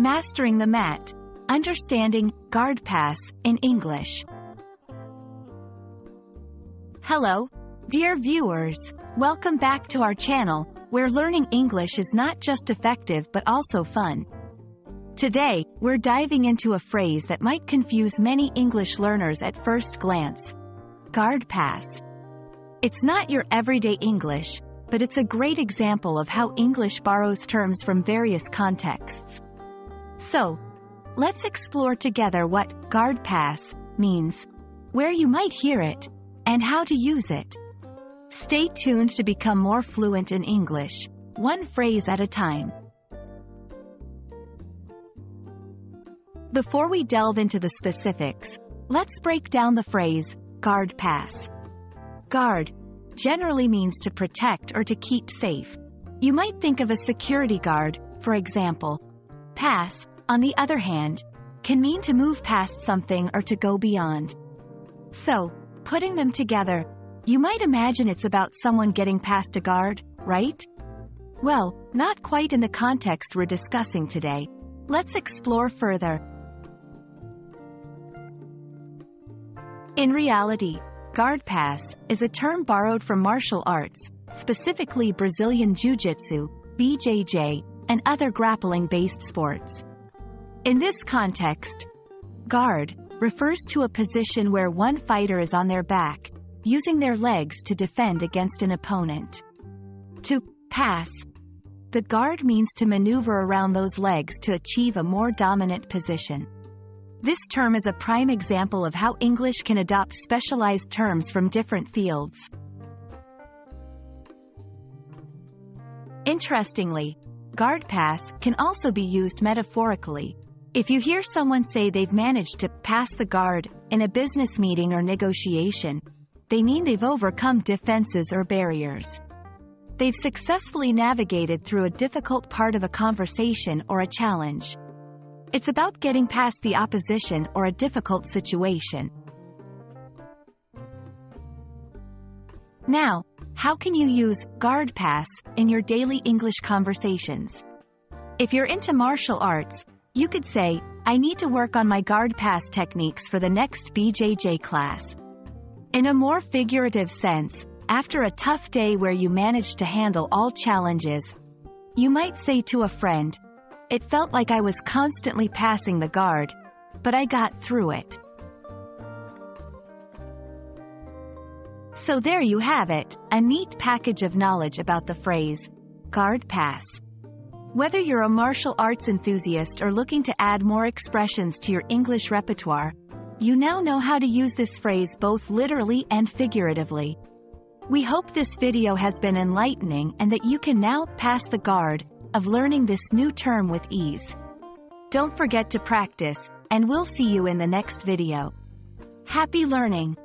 Mastering the mat. Understanding guard pass in English. Hello, dear viewers. Welcome back to our channel, where learning English is not just effective but also fun. Today, we're diving into a phrase that might confuse many English learners at first glance. Guard pass. It's not your everyday English, but it's a great example of how English borrows terms from various contexts. So, let's explore together what guard pass means, where you might hear it, and how to use it. Stay tuned to become more fluent in English, one phrase at a time. Before we delve into the specifics, let's break down the phrase guard pass. Guard generally means to protect or to keep safe. You might think of a security guard, for example. Pass, on the other hand, can mean to move past something or to go beyond. So, putting them together, you might imagine it's about someone getting past a guard, right? Well, not quite in the context we're discussing today. Let's explore further. In reality, guard pass is a term borrowed from martial arts, specifically Brazilian Jiu-Jitsu, BJJ, and other grappling-based sports. In this context, guard refers to a position where one fighter is on their back, using their legs to defend against an opponent. To pass, the guard means to maneuver around those legs to achieve a more dominant position. This term is a prime example of how English can adopt specialized terms from different fields. Interestingly, guard pass can also be used metaphorically. If you hear someone say they've managed to pass the guard in a business meeting or negotiation, they mean they've overcome defenses or barriers. They've successfully navigated through a difficult part of a conversation or a challenge. It's about getting past the opposition or a difficult situation. Now, how can you use guard pass in your daily English conversations? If you're into martial arts, you could say, I need to work on my guard pass techniques for the next BJJ class. In a more figurative sense, after a tough day where you managed to handle all challenges, you might say to a friend, it felt like I was constantly passing the guard, but I got through it. So there you have it, a neat package of knowledge about the phrase, guard pass. Whether you're a martial arts enthusiast or looking to add more expressions to your English repertoire, you now know how to use this phrase both literally and figuratively. We hope this video has been enlightening and that you can now pass the guard of learning this new term with ease. Don't forget to practice, and we'll see you in the next video. Happy learning!